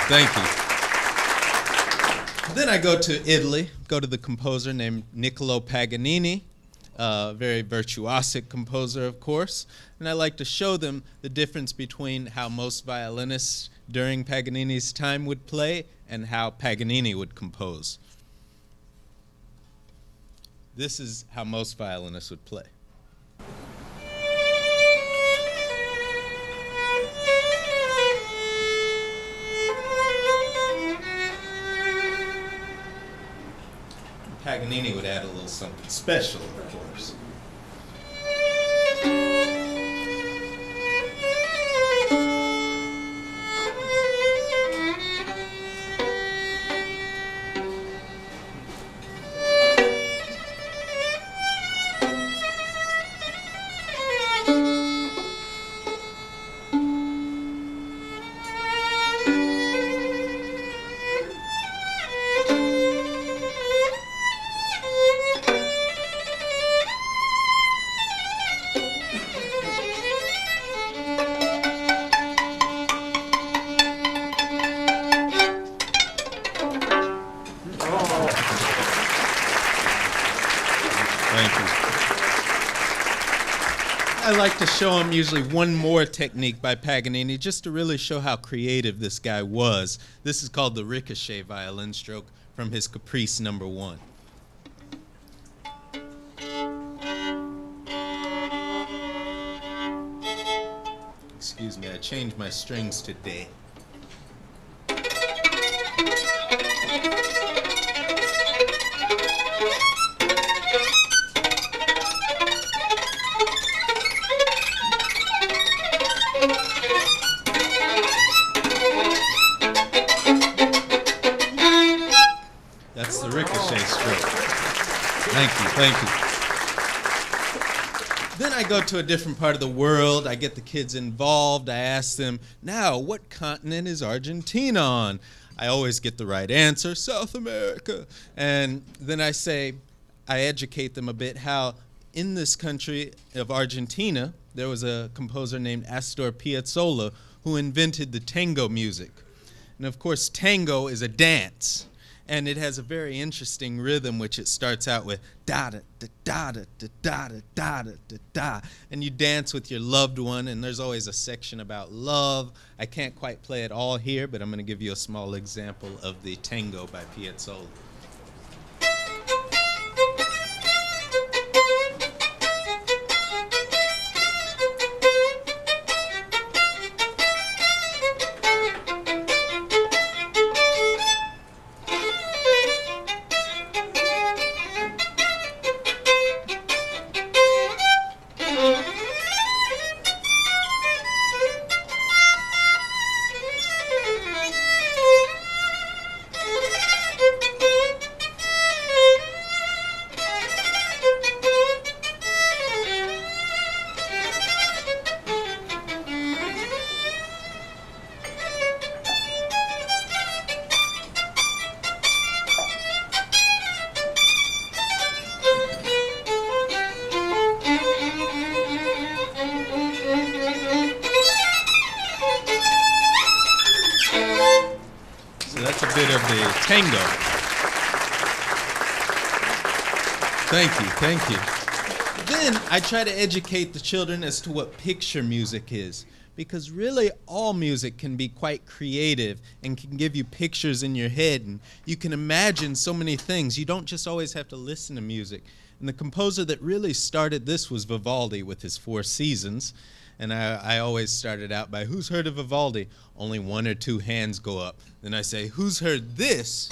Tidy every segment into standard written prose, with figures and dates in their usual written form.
Thank you. Then I go to Italy, go to the composer named Niccolo Paganini, a very virtuosic composer, of course, and I like to show them the difference between how most violinists during Paganini's time would play and how Paganini would compose. This is how most violinists would play. Paganini would add a little something special, of course. I like to show him usually one more technique by Paganini just to really show how creative this guy was. This is called the ricochet violin stroke from his Caprice No. 1. Excuse me, I changed my strings today. That's the ricochet stroke. Thank you. Then I go to a different part of the world. I get the kids involved. I ask them, now, what continent is Argentina on? I always get the right answer, South America. And then I educate them a bit how in this country of Argentina, there was a composer named Astor Piazzolla who invented the tango music. And of course, tango is a dance. And it has a very interesting rhythm, which it starts out with da da da da da da da da da da da, and you dance with your loved one. And there's always a section about love. I can't quite play it all here, but I'm going to give you a small example of the tango by Piazzolla. bit of the tango. Thank you, thank you. Then I try to educate the children as to what picture music is, because really all music can be quite creative and can give you pictures in your head, and you can imagine so many things. You don't just always have to listen to music. And the composer that really started this was Vivaldi with his Four Seasons. And I always started out by, who's heard of Vivaldi? Only one or two hands go up. Then I say, who's heard this?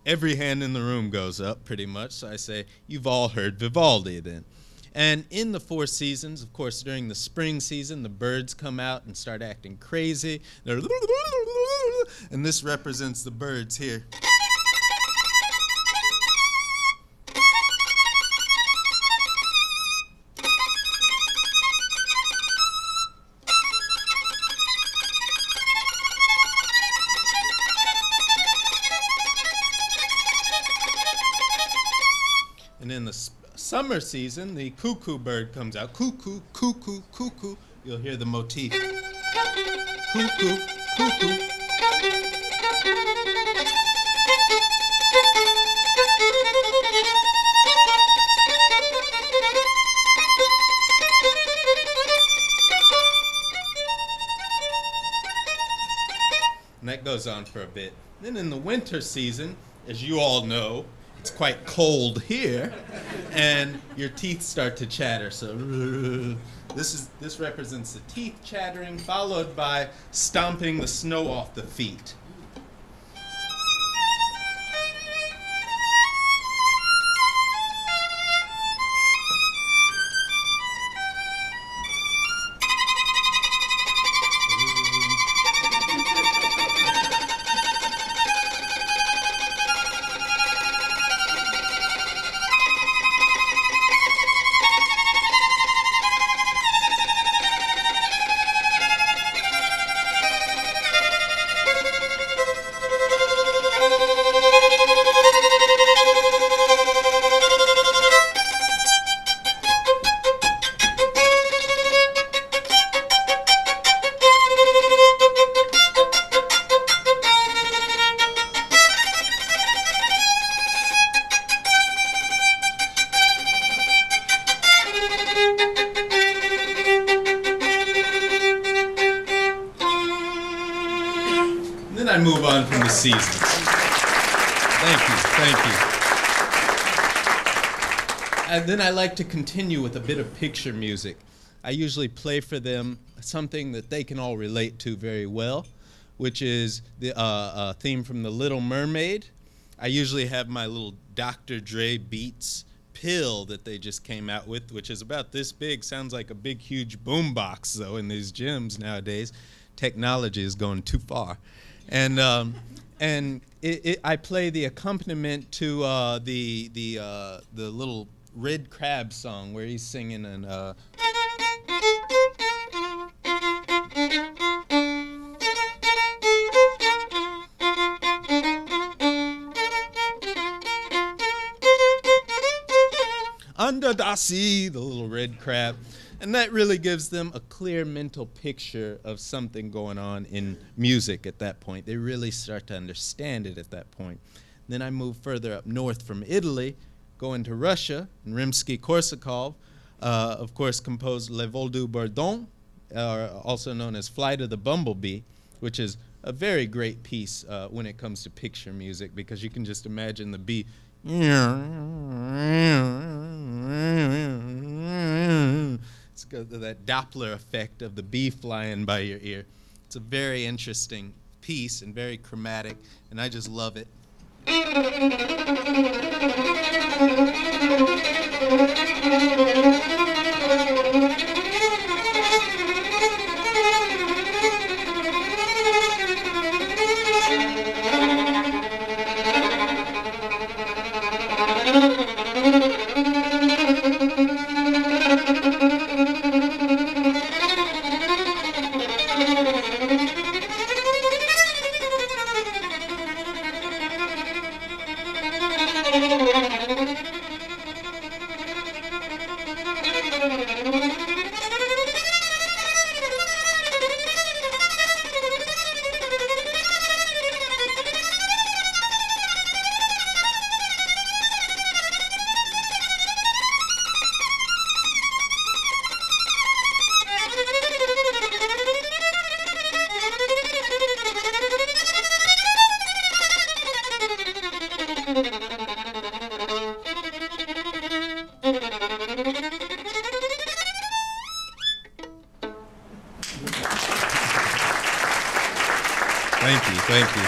Every hand in the room goes up, pretty much. So I say, you've all heard Vivaldi then. And in the Four Seasons, of course, during the spring season, the birds come out and start acting crazy. They're and this represents the birds here. And in the summer season, the cuckoo bird comes out. Cuckoo, cuckoo, cuckoo. You'll hear the motif. Cuckoo, cuckoo. And that goes on for a bit. Then in the winter season, as you all know, it's quite cold here, and your teeth start to chatter. So this represents the teeth chattering, followed by stomping the snow off the feet. Then I move on from the seasons. Thank you, thank you. And then I like to continue with a bit of picture music. I usually play for them something that they can all relate to very well, which is the theme from The Little Mermaid. I usually have my little Dr. Dre Beats pill that they just came out with, which is about this big. Sounds like a big, huge boombox, though, in these gyms nowadays. Technology is going too far. And I play the accompaniment to the little Red Crab song where he's singing and under the sea, the little red crab. And that really gives them a clear mental picture of something going on in music at that point. They really start to understand it at that point. Then I move further up north from Italy, go into Russia, and Rimsky-Korsakov, of course, composed Le Vol du Bourdon, also known as Flight of the Bumblebee, which is a very great piece when it comes to picture music, because you can just imagine the bee. It's got that Doppler effect of the bee flying by your ear. It's a very interesting piece and very chromatic, and I just love it. Thank you, thank you.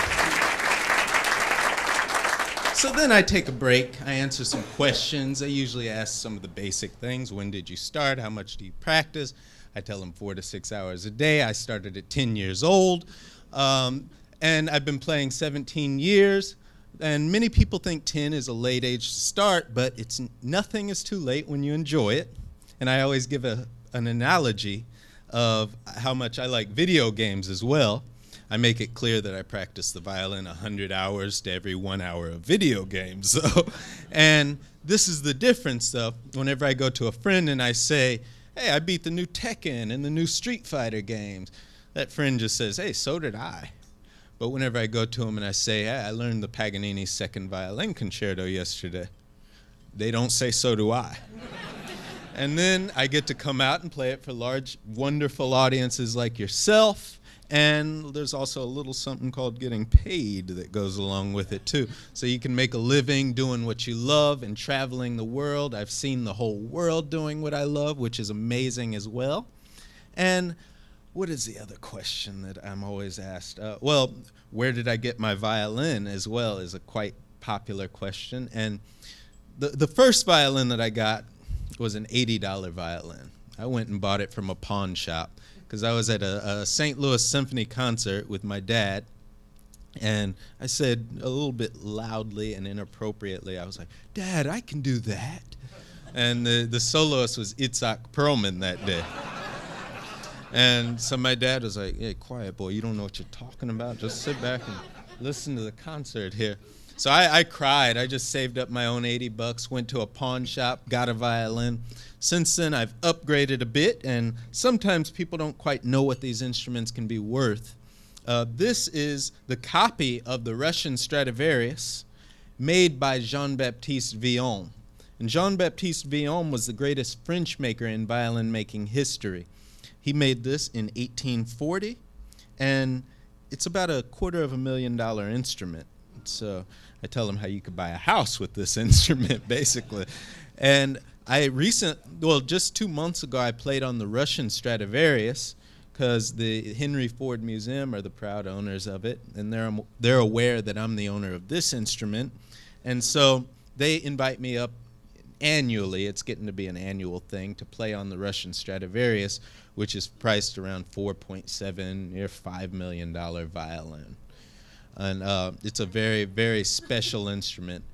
So then I take a break. I answer some questions. I usually ask some of the basic things. When did you start? How much do you practice? I tell them 4 to 6 hours a day. I started at 10 years old. And I've been playing 17 years. And many people think 10 is a late age to start, but nothing is too late when you enjoy it. And I always give an analogy of how much I like video games as well. I make it clear that I practice the violin 100 hours to every 1 hour of video games. And this is the difference, though. Whenever I go to a friend and I say, hey, I beat the new Tekken and the new Street Fighter games, that friend just says, hey, so did I. But whenever I go to him and I say, hey, I learned the Paganini's Second Violin Concerto yesterday, they don't say, so do I. And then I get to come out and play it for large, wonderful audiences like yourself. And there's also a little something called getting paid that goes along with it, too. So you can make a living doing what you love and traveling the world. I've seen the whole world doing what I love, which is amazing as well. And what is the other question that I'm always asked? Well, where did I get my violin as well is a quite popular question. And the first violin that I got was an $80 violin. I went and bought it from a pawn shop because I was at a St. Louis Symphony concert with my dad. And I said a little bit loudly and inappropriately, I was like, Dad, I can do that. And the soloist was Itzhak Perlman that day. And so my dad was like, hey, quiet, boy, you don't know what you're talking about. Just sit back and listen to the concert here. So I cried. I just saved up my own $80, went to a pawn shop, got a violin. Since then, I've upgraded a bit, and sometimes people don't quite know what these instruments can be worth. This is the copy of the Russian Stradivarius made by Jean-Baptiste Villon. And Jean-Baptiste Villon was the greatest French maker in violin making history. He made this in 1840, and it's about a $250,000 instrument. So I tell them how you could buy a house with this instrument, basically. And just 2 months ago, I played on the Russian Stradivarius because the Henry Ford Museum are the proud owners of it, and they're aware that I'm the owner of this instrument. And so they invite me up annually. It's getting to be an annual thing to play on the Russian Stradivarius, which is priced around $4.7 or $5 million violin. And it's a very, very special instrument.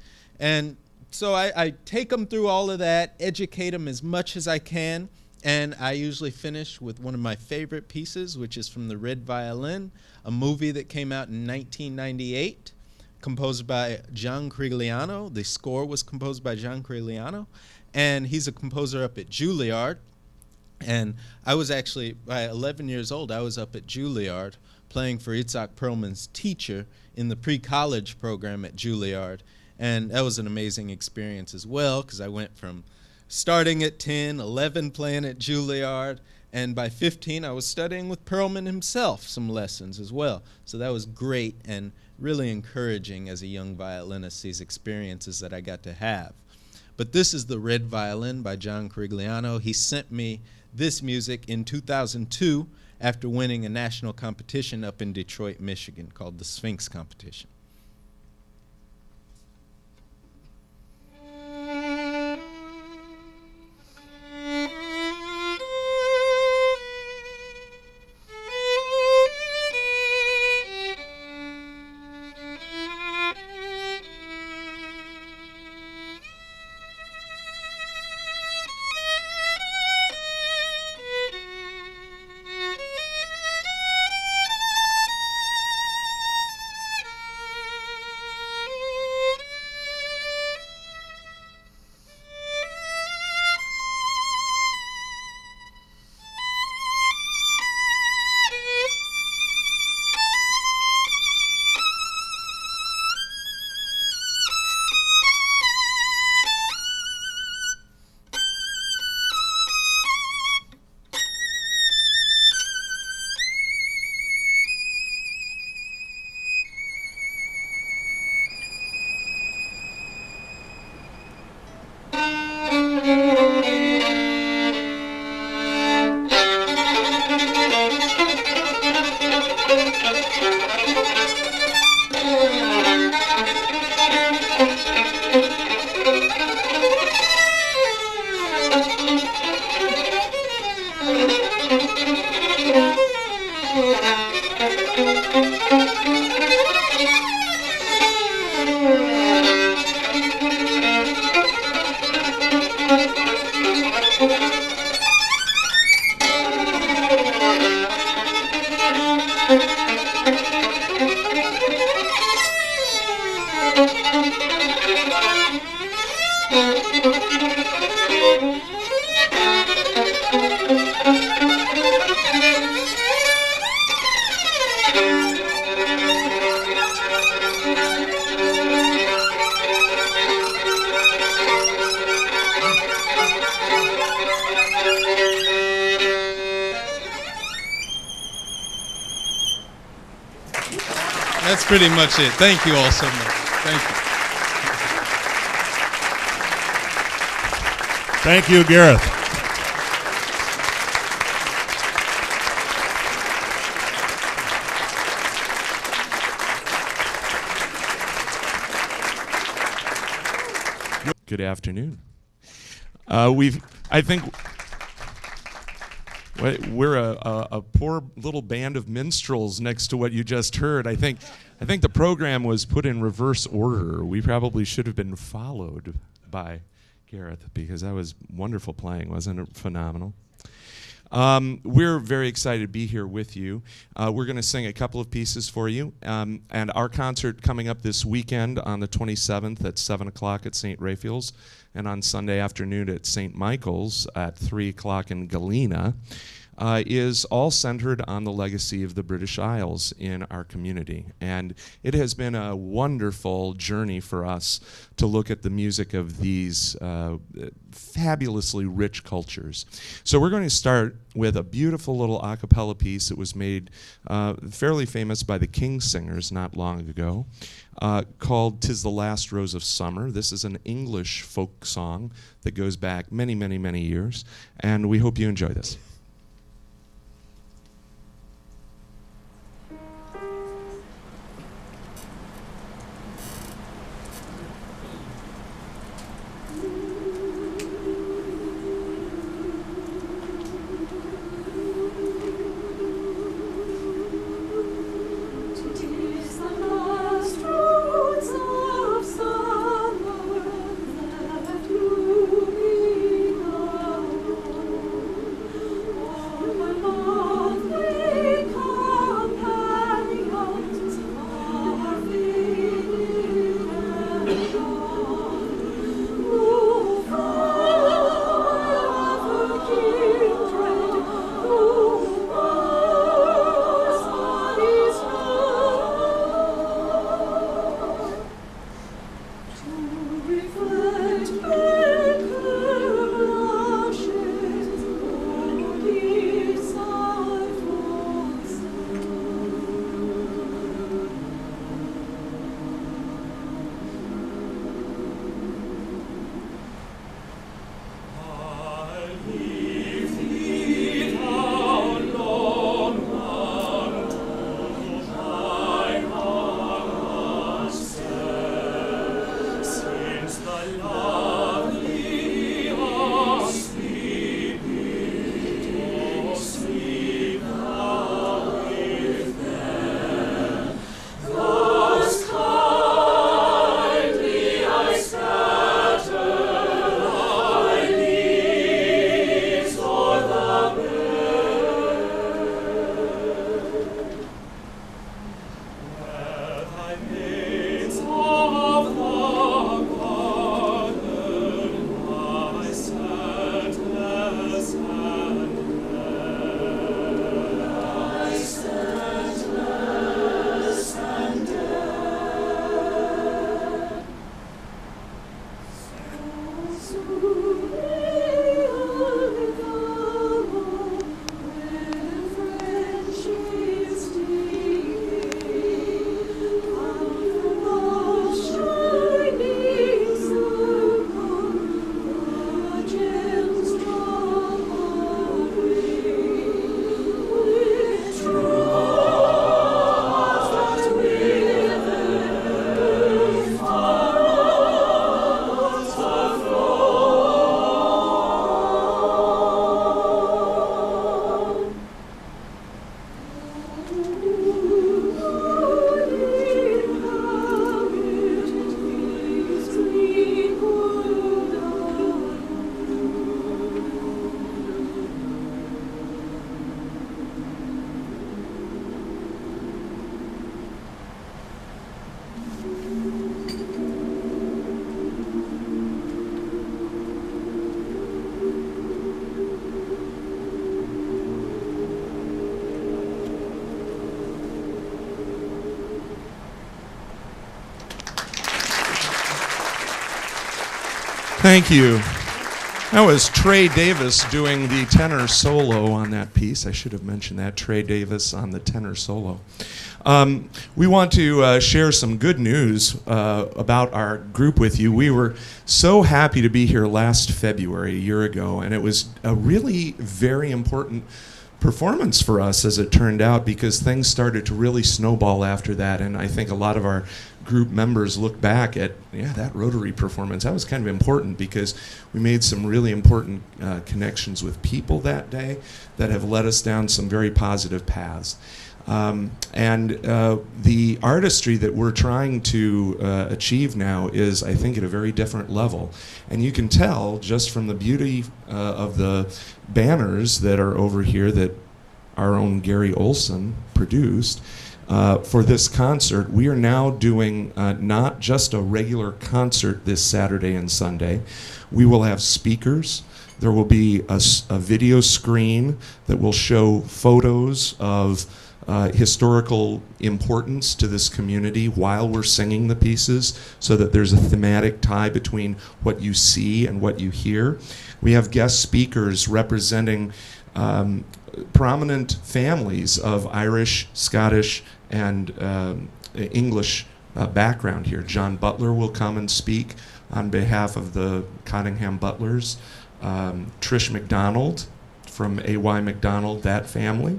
And so I take them through all of that, educate them as much as I can, and I usually finish with one of my favorite pieces, which is from The Red Violin, a movie that came out in 1998, composed by Gian Crigliano. The score was composed by Gian Crigliano, and he's a composer up at Juilliard. And I was actually, by 11 years old, I was up at Juilliard playing for Itzhak Perlman's teacher in the pre-college program at Juilliard. And that was an amazing experience as well, because I went from starting at 10, 11 playing at Juilliard, and by 15 I was studying with Perlman himself some lessons as well. So that was great and really encouraging as a young violinist, these experiences that I got to have. But this is The Red Violin by Gian Crigliano. He sent me this music in 2002 after winning a national competition up in Detroit, Michigan called the Sphinx Competition. That's pretty much it. Thank you all so much. Thank you. Thank you, Gareth. Good afternoon. I think we're a poor little band of minstrels next to what you just heard. I think the program was put in reverse order. We probably should have been followed by Gareth, because that was wonderful playing. Wasn't it phenomenal? We're very excited to be here with you. We're going to sing a couple of pieces for you. And our concert coming up this weekend on the 27th at 7 o'clock at St. Raphael's, and on Sunday afternoon at St. Michael's at 3 o'clock in Galena, is all centered on the legacy of the British Isles in our community. And it has been a wonderful journey for us to look at the music of these fabulously rich cultures. So we're going to start with a beautiful little a cappella piece that was made fairly famous by the King Singers not long ago, called "'Tis the Last Rose of Summer." This is an English folk song that goes back many, many, many years, and we hope you enjoy this. Thank you. That was Trey Davis doing the tenor solo on that piece. I should have mentioned that, Trey Davis on the tenor solo. We want to share some good news about our group with you. We were so happy to be here last February, a year ago, and it was a really very important performance for us, as it turned out, because things started to really snowball after that, and I think a lot of our group members look back at, yeah, that Rotary performance. That was kind of important because we made some really important connections with people that day that have led us down some very positive paths. The artistry that we're trying to achieve now is, I think, at a very different level. And you can tell just from the beauty of the banners that are over here that our own Gary Olsen produced. For this concert, we are now doing not just a regular concert this Saturday and Sunday. We will have speakers. There will be a video screen that will show photos of historical importance to this community while we're singing the pieces, so that there's a thematic tie between what you see and what you hear. We have guest speakers representing prominent families of Irish, Scottish, and English background here. John Butler will come and speak on behalf of the Cottingham Butlers. Trish McDonald from A.Y. McDonald, that family.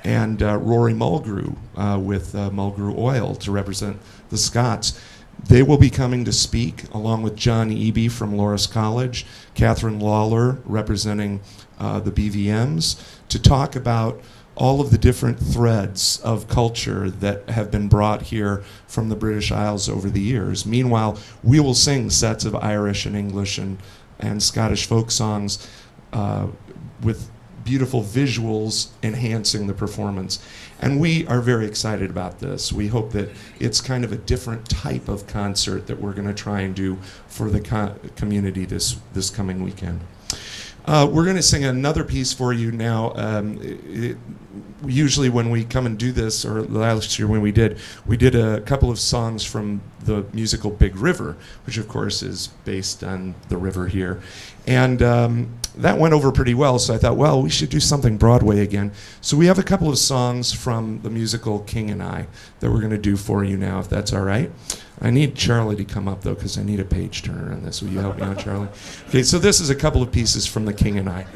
And Rory Mulgrew with Mulgrew Oil to represent the Scots. They will be coming to speak, along with John Eby from Loras College, Catherine Lawler representing the BVMs, to talk about all of the different threads of culture that have been brought here from the British Isles over the years. Meanwhile, we will sing sets of Irish and English and Scottish folk songs with beautiful visuals enhancing the performance. And we are very excited about this. We hope that it's kind of a different type of concert that we're going to try and do for the community this coming weekend. We're going to sing another piece for you now. Usually when we come and do this, or last year when we did a couple of songs from the musical Big River, which of course is based on the river here. And that went over pretty well, so I thought, well, we should do something Broadway again. So we have a couple of songs from the musical King and I that we're going to do for you now, if that's all right. I need Charlie to come up, though, because I need a page turner on this. Will you help me out, Charlie? Okay, so this is a couple of pieces from the King and I.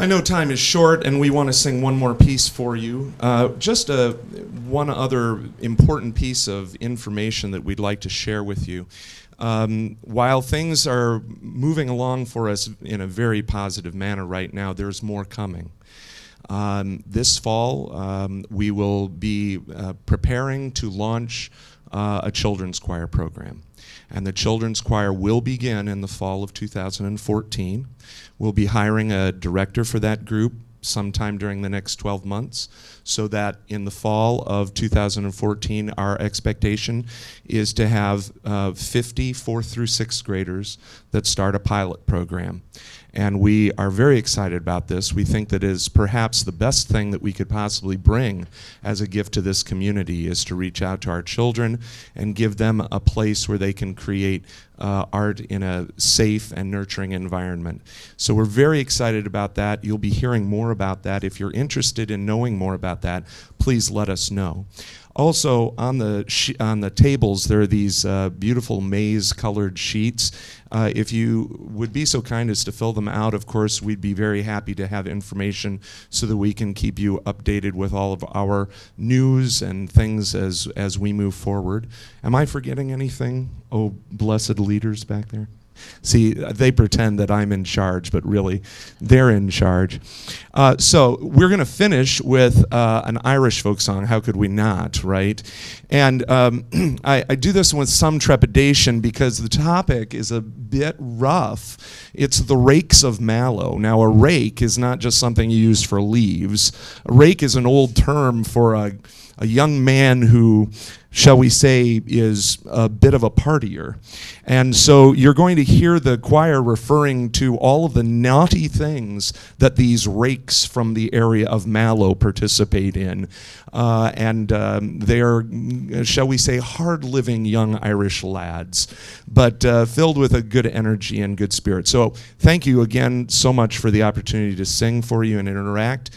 I know time is short, and we want to sing one more piece for you. Just one other important piece of information that we'd like to share with you. While things are moving along for us in a very positive manner right now, there's more coming. This fall, we will be preparing to launch a children's choir program. And the children's choir will begin in the fall of 2014. We'll be hiring a director for that group sometime during the next 12 months, so that in the fall of 2014, our expectation is to have 50 4th through 6th graders that start a pilot program. And we are very excited about this. We think that is perhaps the best thing that we could possibly bring as a gift to this community, is to reach out to our children and give them a place where they can create art in a safe and nurturing environment. So we're very excited about that. You'll be hearing more about that. If you're interested in knowing more about that, please let us know. Also, on the tables, there are these beautiful maize-colored sheets. If you would be so kind as to fill them out, of course, we'd be very happy to have information so that we can keep you updated with all of our news and things as we move forward. Am I forgetting anything? Oh, blessed leaders back there. See, they pretend that I'm in charge, but really, they're in charge. So we're going to finish with an Irish folk song. How could we not, right? And I do this with some trepidation because the topic is a bit rough. It's the rakes of Mallow. Now, a rake is not just something you use for leaves. A rake is an old term for a young man who, shall we say, is a bit of a partier. And so you're going to hear the choir referring to all of the naughty things that these rakes from the area of Mallow participate in. They're, shall we say, hard-living young Irish lads, but filled with a good energy and good spirit. So thank you again so much for the opportunity to sing for you and interact.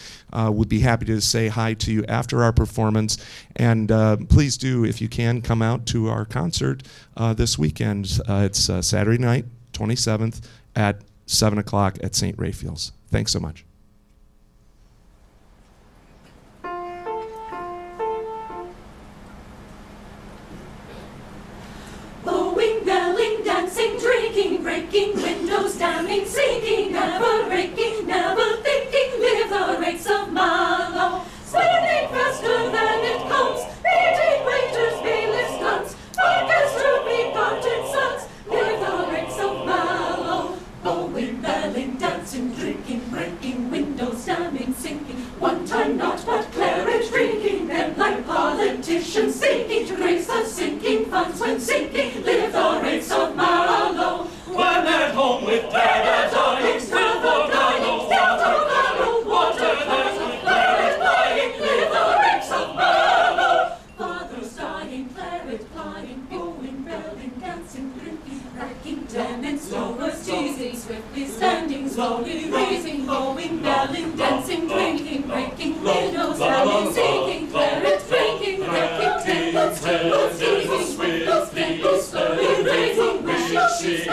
We'd be happy to say hi to you after our performance. And please do, if you can, come out to our concert this weekend. It's Saturday night, 27th, at 7 o'clock at St. Raphael's. Thanks so much. Bowing, belling, dancing, drinking, breaking windows, damning, sinking, never raking, never thinking, live the rakes of Mallow. Spinning faster than it comes, beating waiters, bailiffs, guns, orchestra, begotten sons, live the rakes of Mallow. Bowing, belling, dancing, drinking, breaking windows, damning, sinking, one time not but claret drinking, then like politicians sinking to grace the sinking funds when sinking, live the rakes of Mallow. When at home with claret dying, still for Mallow, water there's a claret lying, live the rakes of Mallow. Fathers dying, claret flying, bowing, belling, dancing, drinking, racking, tenants, lowers, teasing, swiftly standing, slowly raising, bowing, belling, dancing, drinking, breaking windows, damning, sinking, claret drinking, wrecking, tenants, tables, teasing, swiftly, slowly raising, wishing, daisies,